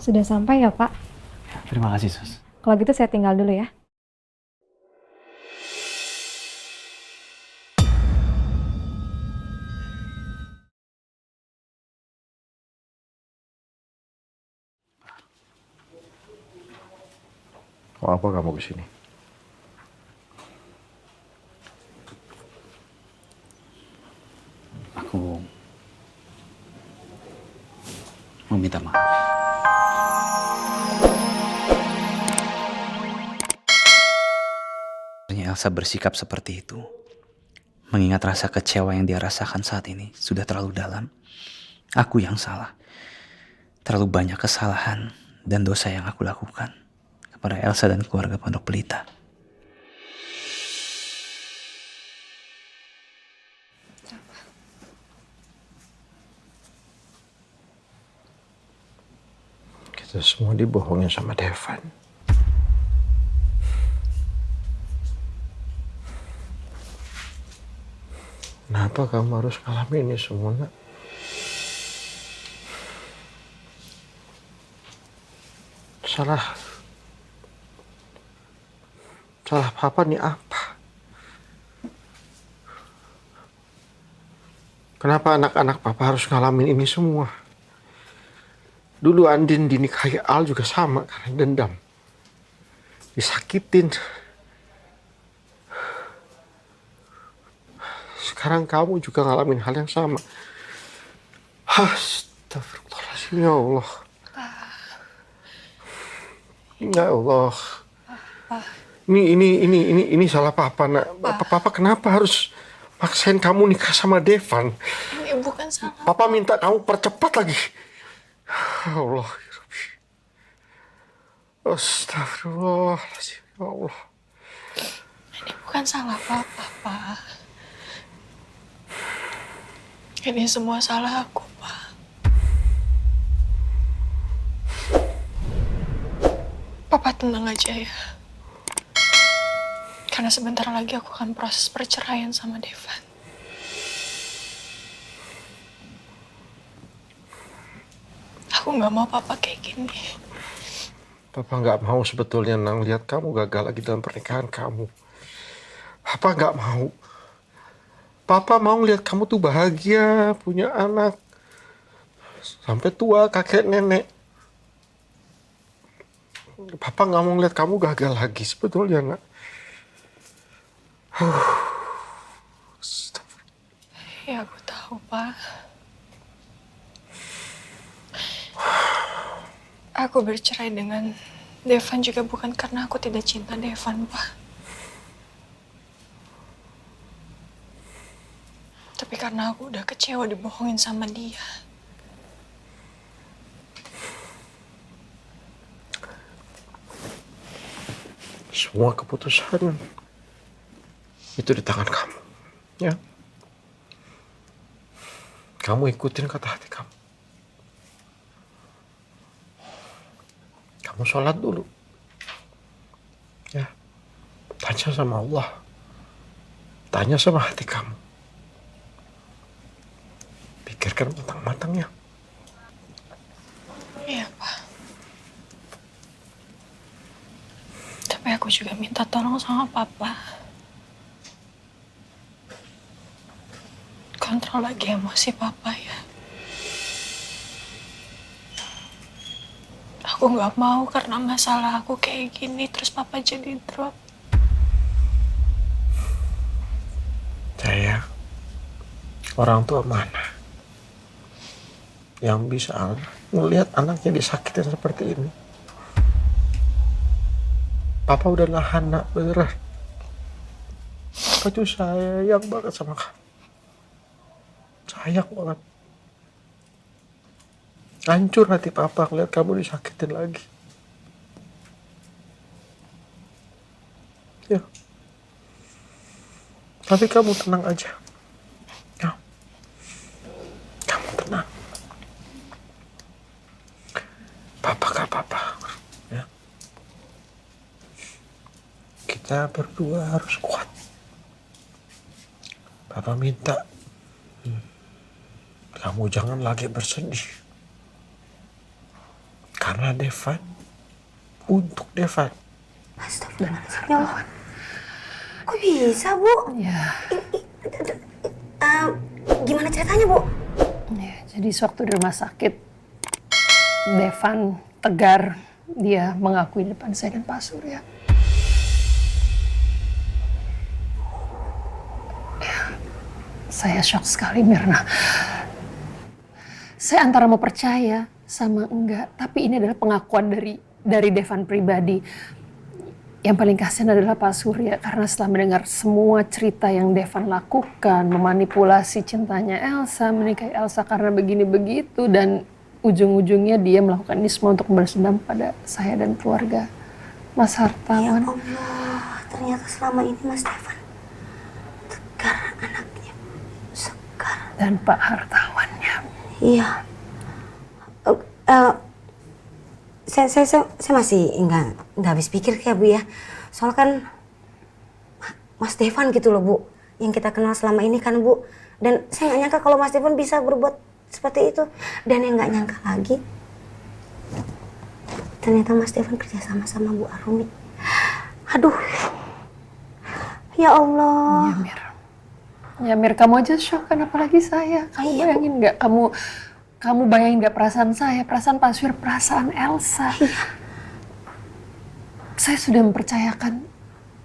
Sudah sampai ya, Pak? Terima kasih, Sus. Kalau gitu saya tinggal dulu ya. Mau apa kamu kesini? Aku mau minta maaf. Elsa bersikap seperti itu. Mengingat rasa kecewa yang dia rasakan saat ini sudah terlalu dalam. Aku yang salah. Terlalu banyak kesalahan dan dosa yang aku lakukan kepada Elsa dan keluarga Pondok Pelita. Kita semua dibohongin sama Devan. Kenapa kamu harus ngalamin ini semua, Nak? Salah papa nih apa? Kenapa anak-anak papa harus ngalamin ini semua? Dulu Andin dinikahi Al juga sama karena dendam. Disakitin. Sekarang kamu juga ngalamin hal yang sama. Astagfirullahaladzim, ya Allah. Ya Allah. Ini salah papa, Nak. Papa kenapa harus maksain kamu nikah sama Devan? Ini bukan salah. Papa minta kamu percepat lagi. Ya Allah. Ya Rabbi. Astagfirullahaladzim, ya Allah. Ini bukan salah papa, Pak. Ini semua salah aku, Pak. Papa tenang aja ya. Karena sebentar lagi aku akan proses perceraian sama Devan. Aku nggak mau papa kayak gini. Papa nggak mau sebetulnya Nang lihat kamu gagal lagi dalam pernikahan kamu. Papa nggak mau. Papa mau lihat kamu tuh bahagia, punya anak. Sampai tua, kakek, nenek. Papa nggak mau lihat kamu gagal lagi sebetulnya, Nak. Ya aku tahu, Pak. Aku bercerai dengan Devan juga bukan karena aku tidak cinta Devan, Pak. Tapi karena aku udah kecewa dibohongin sama dia. Semua keputusan itu di tangan kamu, ya. Kamu ikutin kata hati kamu. Kamu sholat dulu, ya. Tanya sama Allah, tanya sama hati kamu. Pikirkan matang-matang, ya. Iya, Pak. Tapi aku juga minta tolong sama Papa. Kontrol lagi emosi Papa ya. Aku nggak mau karena masalah aku kayak gini terus Papa jadi drop. Saya orang tua mana yang bisa melihat anaknya disakitin seperti ini? Papa udah nahan, Nak, beneran. Papa tuh sayang banget sama kamu. Sayang banget. Hancur hati Papa ngeliat kamu disakitin lagi. Ya. Tapi kamu tenang aja. Ya. Kamu tenang. Papa gak apa-apa. Ya. Kita berdua harus kuat. Papa minta kamu jangan lagi bersedih. Karena Devan. Untuk Devan. Astagfirullahaladzim. Ya Allah. Kok bisa, Bu? Ya, Gimana ceritanya, Bu? ya, jadi sewaktu di rumah sakit, Devan tegar, dia mengakui di depan saya dan Pak Surya. Ya, saya shock sekali, Mirna. Saya antara mau percaya sama enggak, tapi ini adalah pengakuan dari Devan pribadi. Yang paling kasihan adalah Pak Surya, karena setelah mendengar semua cerita yang Devan lakukan, memanipulasi cintanya Elsa, menikahi Elsa karena begini begitu, dan ujung-ujungnya dia melakukan ini semua untuk membalas dendam pada saya dan keluarga Mas Hartawan. Ya Allah, ternyata selama ini Mas Devan tegar anaknya, segar. Dan Pak Hartawannya. Iya. Saya masih nggak habis pikir ya, Bu ya. Soal kan Mas Devan gitu loh, Bu, yang kita kenal selama ini kan, Bu. Dan saya nggak nyangka kalau Mas Devan bisa berbuat seperti itu. Dan yang nggak nyangka lagi, ternyata Mas Devan kerja sama Bu Arumi. Aduh, ya Allah. Ya Mir. Ya Mir, kamu aja shock kan, apalagi saya. Kamu Iya, bayangin nggak, kamu bayangin nggak perasaan saya, perasaan Pak Surya, perasaan Elsa. Saya sudah mempercayakan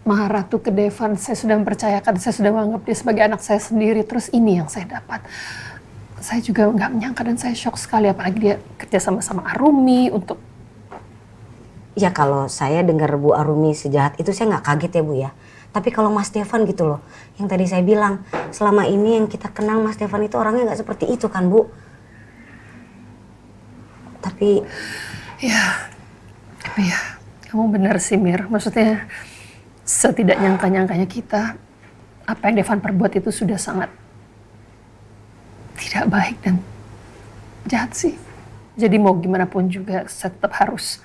Maharatu ke Devan, saya sudah mempercayakan, saya sudah menganggap dia sebagai anak saya sendiri. Terus ini yang saya dapat. Saya juga nggak menyangka dan saya shock sekali, apalagi dia kerja sama Arumi untuk... Ya kalau saya dengar Bu Arumi sejahat itu saya nggak kaget ya, Bu ya. Tapi kalau Mas Devan gitu loh, yang tadi saya bilang, selama ini yang kita kenal Mas Devan itu orangnya nggak seperti itu kan, Bu. Tapi Ya, kamu benar sih Mir. Maksudnya setidak nyangka-nyangkanya kita, apa yang Devan perbuat itu sudah sangat tidak baik dan jahat sih. Jadi mau gimana pun juga saya tetap harus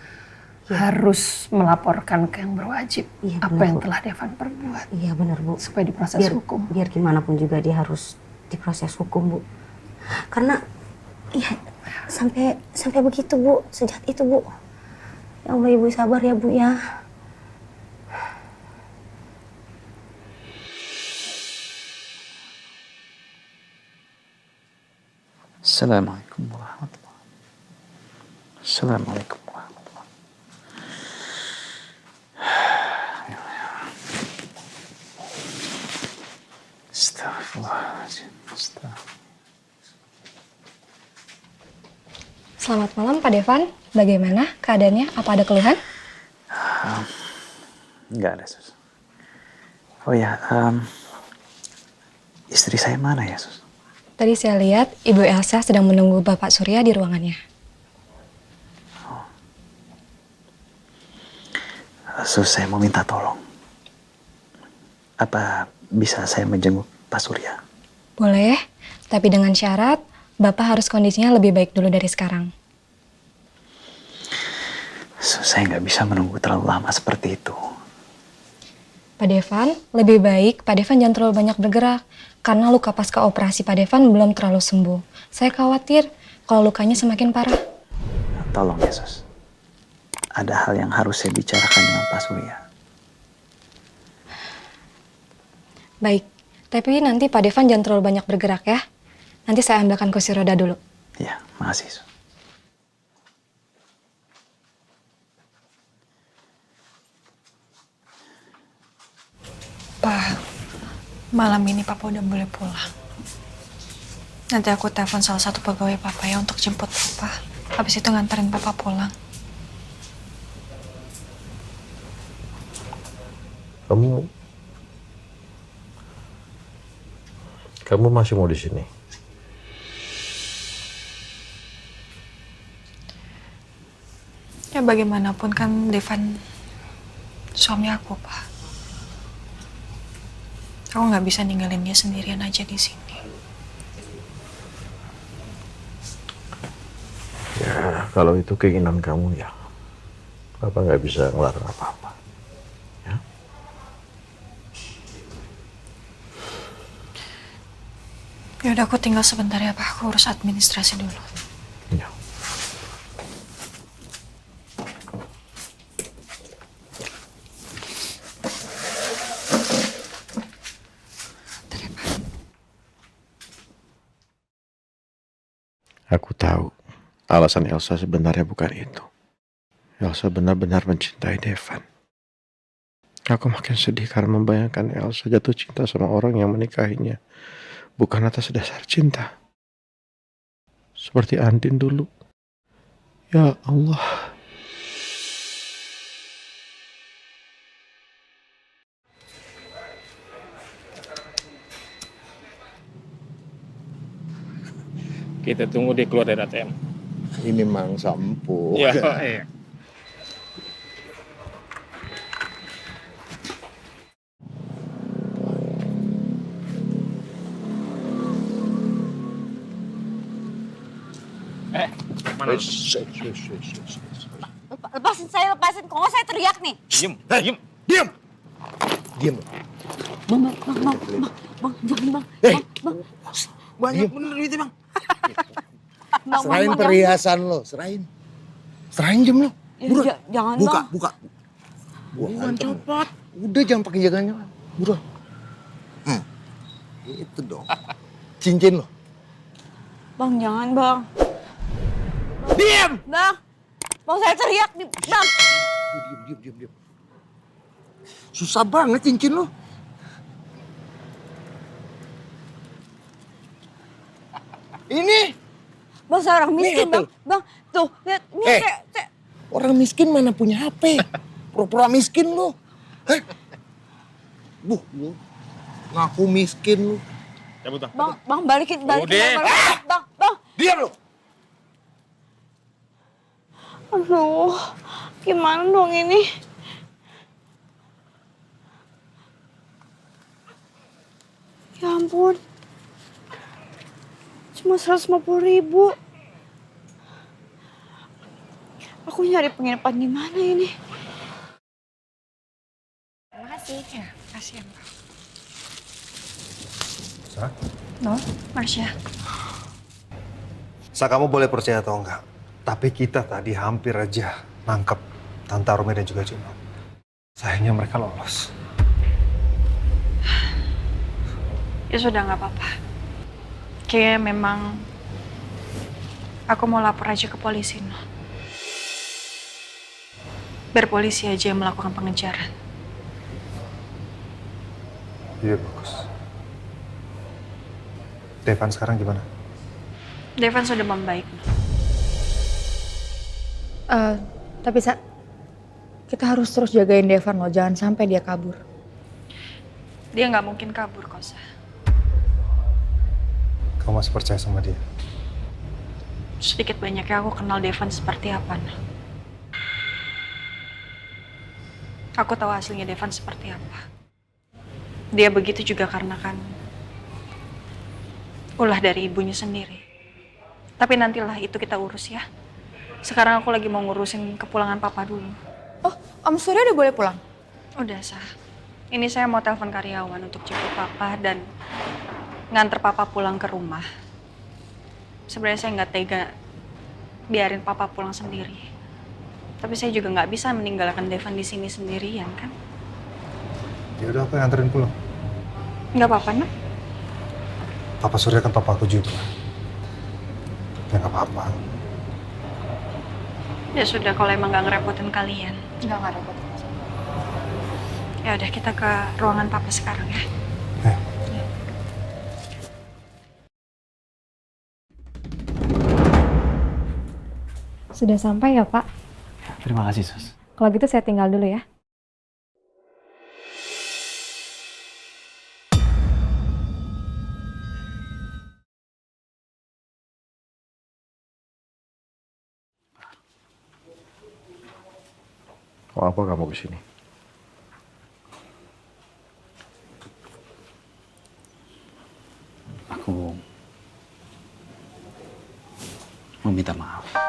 melaporkan ke yang berwajib Iya, apa benar, yang Bu. telah Devan perbuat iya benar, Bu. supaya diproses hukum. Biar gimana pun juga dia harus diproses hukum, Bu. Karena ya sampai begitu, Bu, sejahat itu, Bu. Ya Allah, Ibu sabar ya, Bu ya. Assalamualaikum warahmatullahi wabarakatuh. Assalamualaikum warahmatullahi wabarakatuh. Astagfirullahaladzim. Selamat malam Pak Devan, bagaimana keadaannya? Apa ada keluhan? Enggak ada, Sus. Oh ya, istri saya mana ya, Sus? Tadi saya lihat Ibu Elsa sedang menunggu Bapak Surya di ruangannya. Sus, saya mau minta tolong. Apa bisa saya menjenguk Pak Surya? Boleh, tapi dengan syarat Bapak harus kondisinya lebih baik dulu dari sekarang. Sus, saya nggak bisa menunggu terlalu lama seperti itu. Pak Devan, lebih baik Pak Devan jangan terlalu banyak bergerak. Karena luka pasca operasi Pak Devan belum terlalu sembuh. Saya khawatir kalau lukanya semakin parah. Tolong ya, Sus. Ada hal yang harus saya bicarakan dengan Pak Surya. Baik, tapi nanti Pak Devan jangan terlalu banyak bergerak ya. Nanti saya ambilkan kursi roda dulu. Ya, makasih, Sus. Pak, malam ini Papa udah boleh pulang. Nanti aku telepon salah satu pegawai Papa ya untuk jemput Papa. Habis itu nganterin Papa pulang. Kamu masih mau di sini? Ya bagaimanapun kan Devan suami aku, Pak. Aku nggak bisa ninggalin dia sendirian aja di sini. Ya, kalau itu keinginan kamu ya, Papa nggak bisa ngelarang apa-apa. Ya. Ya udah aku tinggal sebentar ya Pak. Aku urus administrasi dulu. Ya. Aku tahu alasan Elsa sebenarnya bukan itu. Elsa benar-benar mencintai Devan. Aku makin sedih karena membayangkan Elsa jatuh cinta sama orang yang menikahinya. Bukan atas dasar cinta. Seperti Andin dulu. Ya Allah. Kita tunggu dia keluar dari ATM. Ini Mang Sampo. Iya. Iya. Mana? Lepasin saya, lepasin. Kok nggak saya teriak nih? Diem. Diam. Diam. Bang, jangan bang. Banyak bener duitnya, Bang. Bang, Serahin bang, perhiasan lo, serahin. Serahin jam lo. Buruan. Jangan Buka, bang. buka. Buruan cepat. Udah jangan pakai jaga-jaga. Buruan. Itu dong. Cincin lo. Bang, jangan bang. Diam. Bang, mau saya teriak nih, bang. Diam. Susah banget cincin lo. Ini. Bang, saya orang miskin, Nih, bang. tuh. Bang, tuh, lihat. Ini saya... Orang miskin mana punya HP? Pura-pura miskin lo. Hah? Lu ngaku miskin lu. Cabut, Bang. Bang, balikin. Udah. Bang. Diam lo. Aduh, gimana dong ini? Ya ampun. Cuma 150.000. Aku nyari penginapan di mana ini? Terima kasih. Ya, kasih ya, Mbak. Sa? No, Marsha. Sa, kamu boleh percaya atau enggak, tapi kita tadi hampir aja nangkep Tante Arumi dan juga Juno. Sayangnya mereka lolos. Ya sudah, nggak apa-apa. Kayaknya memang aku mau lapor aja ke polisi, no. Biar polisi aja yang melakukan pengejaran. Iya, bagus. Devan sekarang gimana? Devan sudah membaik, no. Tapi kita harus terus jagain Devan loh, jangan sampai dia kabur. Dia nggak mungkin kabur, kok, Sa. Kamu masih percaya sama dia? Sedikit banyaknya aku kenal Devan seperti apa, no. Aku tahu aslinya Devan seperti apa. Dia begitu juga karena kan ulah dari ibunya sendiri. Tapi nantilah itu kita urus ya. Sekarang aku lagi mau ngurusin kepulangan papa dulu. Oh, Om Surya udah boleh pulang? Udah, Sa. Ini saya mau telepon karyawan untuk jemput papa dan nganter papa pulang ke rumah. Sebenarnya saya nggak tega biarin papa pulang sendiri. Tapi saya juga nggak bisa meninggalkan Devan di sini sendirian, kan? Ya udah, aku yang anterin pulang. Nggak apa-apa, nak. Papa Surya kan papa aku juga. Ya nggak apa-apa. Ya sudah, kalau emang nggak ngerepotin kalian. Nggak repot. Ya udah, kita ke ruangan papa sekarang ya. Sudah sampai ya, Pak? Terima kasih, Sus. Kalau gitu saya tinggal dulu ya. Mau apa kamu kesini? Aku mau minta maaf.